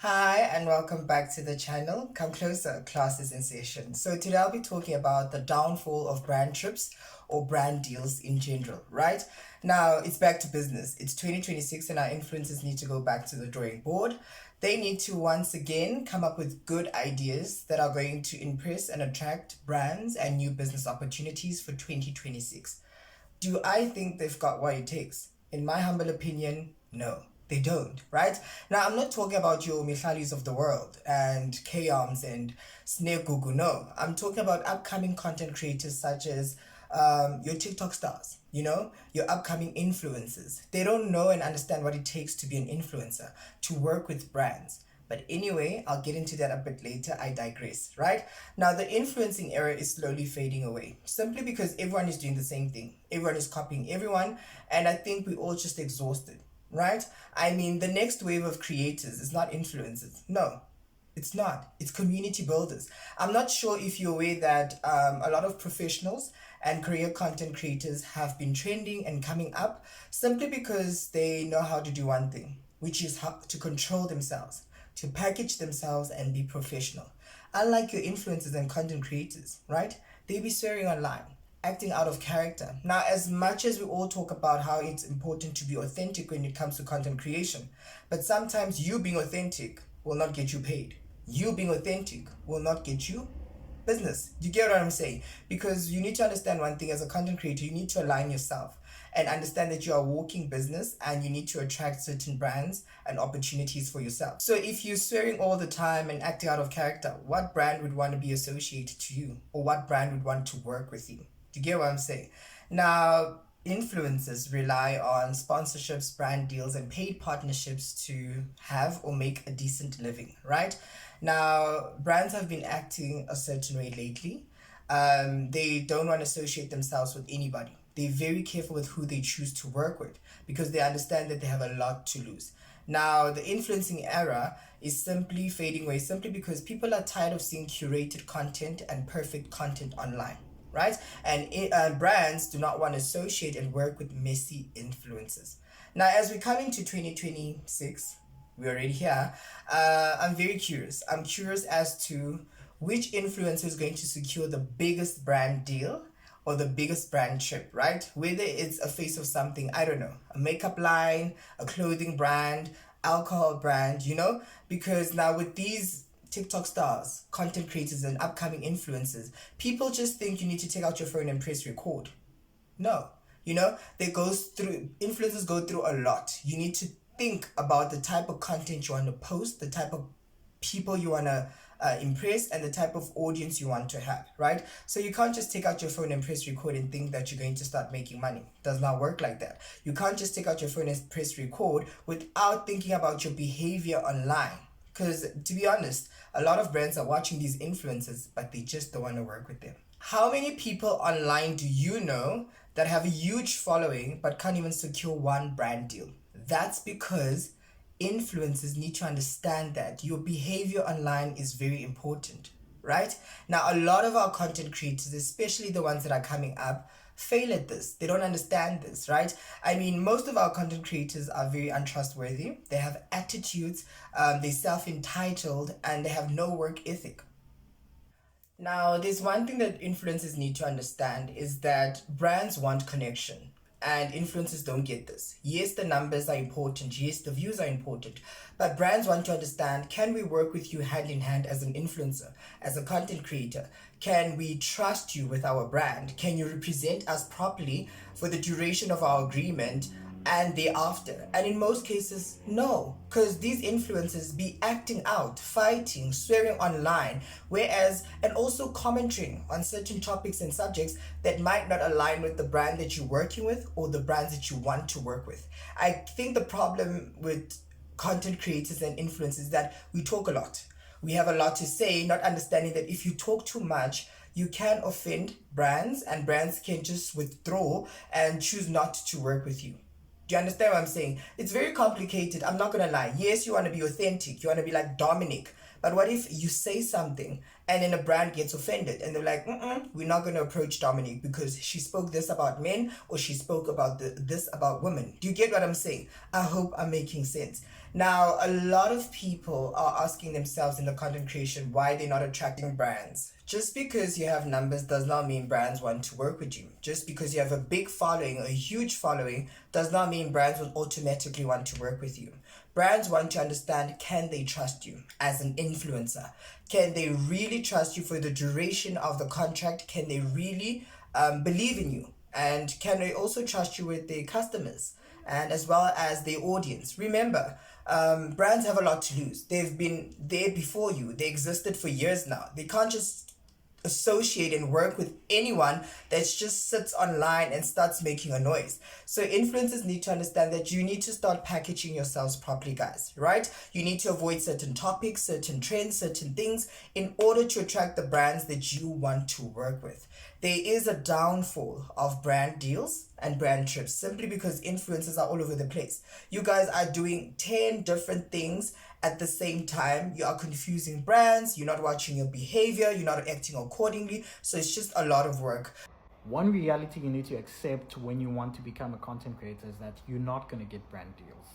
Hi and welcome back to the channel. Come closer, class is in session. So today I'll be talking about the downfall of brand trips or brand deals in general, right? Now it's back to business. It's 2026 and our influencers need to go back to the drawing board. They need to once again come up with good ideas that are going to impress and attract brands and new business opportunities for 2026. Do I think they've got what it takes? In my humble opinion, no, they don't, right? Now, I'm not talking about your Michalis of the world and Kayams and Snake Gugu, no. I'm talking about upcoming content creators such as your TikTok stars, your upcoming influencers. They don't know and understand what it takes to be an influencer, to work with brands. But anyway, I'll get into that a bit later. I digress, right? Now, the influencing era is slowly fading away simply because everyone is doing the same thing. Everyone is copying everyone, and I think we're all just exhausted, right? I mean, the next wave of creators is not influencers. No, it's not. It's community builders. I'm not sure if you're aware that a lot of professionals and career content creators have been trending and coming up simply because they know how to do one thing, which is how to control themselves, to package themselves and be professional. Unlike your influencers and content creators, right? They be swearing online, acting out of character. Now, as much as we all talk about how it's important to be authentic when it comes to content creation, but sometimes you being authentic will not get you paid. You being authentic will not get you business. You get what I'm saying? Because you need to understand one thing as a content creator, you need to align yourself and understand that you are a walking business and you need to attract certain brands and opportunities for yourself. So if you're swearing all the time and acting out of character, what brand would want to be associated to you, or what brand would want to work with you? Do you get what I'm saying? Now, influencers rely on sponsorships, brand deals, and paid partnerships to have or make a decent living, right? Now, brands have been acting a certain way lately. They don't want to associate themselves with anybody. They're very careful with who they choose to work with because they understand that they have a lot to lose. Now, the influencing era is simply fading away simply because people are tired of seeing curated content and perfect content online, right? And brands do not want to associate and work with messy influencers. Now, as we come into 2026, we're already here. I'm very curious. I'm curious as to which influencer is going to secure the biggest brand deal or the biggest brand trip, right? Whether it's a face of something, I don't know, a makeup line, a clothing brand, alcohol brand, because now with these TikTok stars, content creators, and upcoming influencers, people just think you need to take out your phone and press record. No, they goes through influencers go through a lot. You need to think about the type of content you want to post, the type of people you want to impress, and the type of audience you want to have, right? So you can't just take out your phone and press record and think that you're going to start making money. It does not work like that. You can't just take out your phone and press record without thinking about your behavior online. Because to be honest, a lot of brands are watching these influencers, but they just don't want to work with them. How many people online do you know that have a huge following but can't even secure one brand deal? That's because influencers need to understand that your behavior online is very important, right? Now, a lot of our content creators, especially the ones that are coming up, fail at this. They don't understand this, right? I mean, most of our content creators are very untrustworthy. They have attitudes, they're self-entitled, and they have no work ethic. Now, there's one thing that influencers need to understand is that brands want connection and influencers don't get this. Yes, the numbers are important. Yes, the views are important. But brands want to understand, can we work with you hand in hand as an influencer, as a content creator? Can we trust you with our brand? Can you represent us properly for the duration of our agreement and thereafter? And in most cases, no, because these influencers be acting out, fighting, swearing online, and also commenting on certain topics and subjects that might not align with the brand that you're working with or the brands that you want to work with. I think the problem with content creators and influencers is that we talk a lot. We have a lot to say, not understanding that if you talk too much, you can offend brands and brands can just withdraw and choose not to work with you. Do you understand what I'm saying? It's very complicated. I'm not going to lie. Yes, you want to be authentic. You want to be like Dominic. But what if you say something and then a brand gets offended and they're like, we're not going to approach Dominic because she spoke this about men or she spoke about this about women. Do you get what I'm saying? I hope I'm making sense. Now, a lot of people are asking themselves in the content creation why they're not attracting brands. Just because you have numbers does not mean brands want to work with you. Just because you have a big following, a huge following, does not mean brands will automatically want to work with you. Brands want to understand, can they trust you as an influencer? Can they really trust you for the duration of the contract? Can they really believe in you? And can they also trust you with their customers and as well as their audience? Remember, brands have a lot to lose. They've been there before you, they existed for years now. They can't just associate and work with anyone that just sits online and starts making a noise. So influencers need to understand that you need to start packaging yourselves properly, guys, right? You need to avoid certain topics, certain trends, certain things in order to attract the brands that you want to work with. There is a downfall of brand deals and brand trips simply because influencers are all over the place. You guys are doing 10 different things at the same time. You are confusing brands, you're not watching your behavior, you're not acting accordingly. So it's just a lot of work. One reality you need to accept when you want to become a content creator is that you're not going to get brand deals.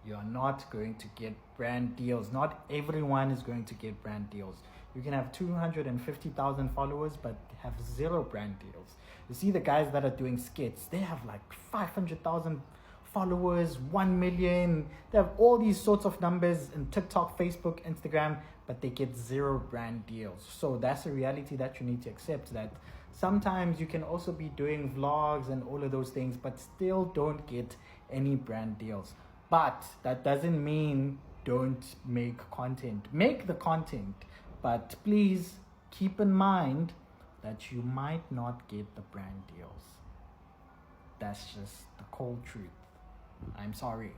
You are not going to get brand deals. Not everyone is going to get brand deals. You can have 250,000 followers but have zero brand deals. You see the guys that are doing skits, they have like 500,000 followers, 1 million. They have all these sorts of numbers in TikTok, Facebook, Instagram, but they get zero brand deals. So that's a reality that you need to accept, that sometimes you can also be doing vlogs and all of those things, but still don't get any brand deals. But that doesn't mean don't make content. Make the content, but please keep in mind that you might not get the brand deals. That's just the cold truth. I'm sorry.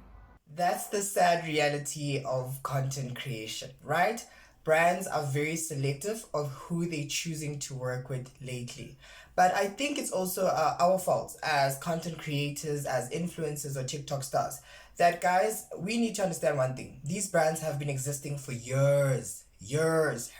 That's the sad reality of content creation, right? Brands are very selective of who they're choosing to work with lately. But I think it's also our fault as content creators, as influencers or TikTok stars, that guys, we need to understand one thing. These brands have been existing for years,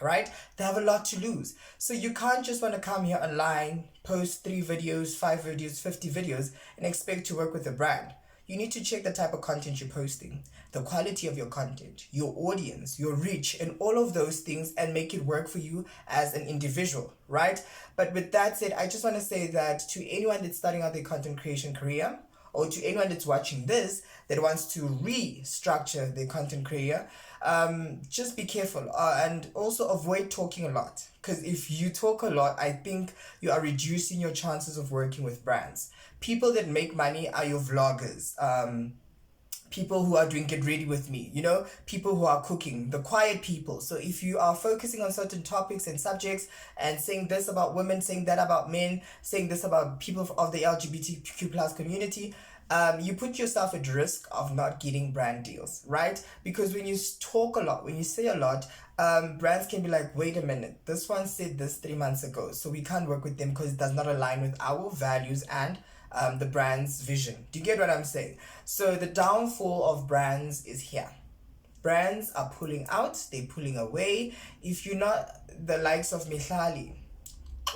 right? They have a lot to lose. So you can't just want to come here online, post 3 videos, 5 videos, 50 videos, and expect to work with a brand. You need to check the type of content you're posting, the quality of your content, your audience, your reach, and all of those things, and make it work for you as an individual, right? But with that said, I just want to say that to anyone that's starting out their content creation career, or to anyone that's watching this that wants to restructure their content career, just be careful and also avoid talking a lot. Because if you talk a lot, I think you are reducing your chances of working with brands. People that make money are your vloggers. People who are doing get ready with me, people who are cooking, the quiet people. So if you are focusing on certain topics and subjects and saying this about women, saying that about men, saying this about people of the LGBTQ plus community, you put yourself at risk of not getting brand deals, right? Because when you talk a lot, when you say a lot, brands can be like, wait a minute, this one said this 3 months ago, so we can't work with them because it does not align with our values and the brand's vision. Do you get what I'm saying? So the downfall of brands is here. Brands are pulling out, they're pulling away. If you're not the likes of Mihlali,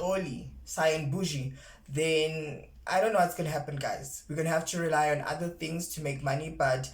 Oli, Cyan Bougie, then I don't know what's gonna happen, guys. We're gonna have to rely on other things to make money, but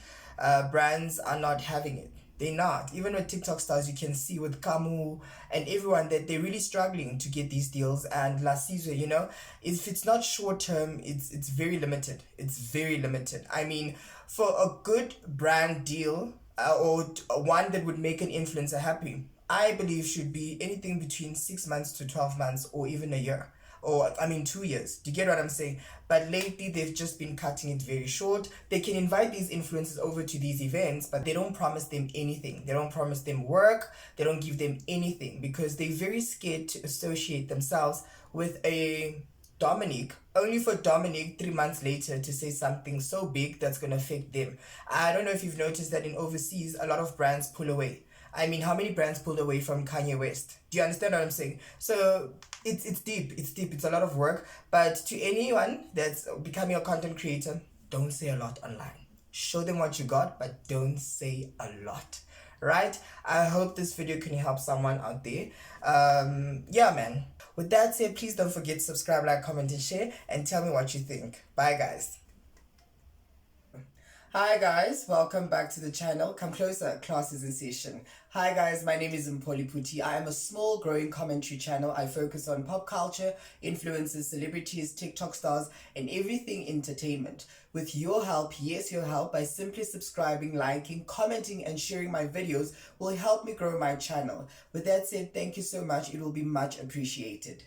brands are not having it. They're not. Even with TikTok stars, you can see with Kamu and everyone that they're really struggling to get these deals. And La Sizwe, if it's not short term, it's very limited. It's very limited. I mean, for a good brand deal or one that would make an influencer happy, I believe should be anything between 6 months to 12 months or even a year. Or, I mean, 2 years. Do you get what I'm saying? But lately, they've just been cutting it very short. They can invite these influencers over to these events, but they don't promise them anything. They don't promise them work. They don't give them anything because they're very scared to associate themselves with a Dominic, only for Dominic 3 months later to say something so big that's going to affect them. I don't know if you've noticed that in overseas, a lot of brands pull away. I mean, how many brands pulled away from Kanye West? Do you understand what I'm saying? So it's deep. It's a lot of work. But to anyone that's becoming a content creator, don't say a lot online. Show them what you got, but don't say a lot. Right? I hope this video can help someone out there. Yeah, man. With that said, please don't forget to subscribe, like, comment, and share, and tell me what you think. Bye, guys. Hi guys, welcome back to the channel. Come closer, class is in session. Hi guys, my name is Mpoli Puti. I am a small growing commentary channel. I focus on pop culture, influencers, celebrities, TikTok stars, and everything entertainment. With your help, yes, your help, by simply subscribing, liking, commenting, and sharing my videos will help me grow my channel. With that said, thank you so much. It will be much appreciated.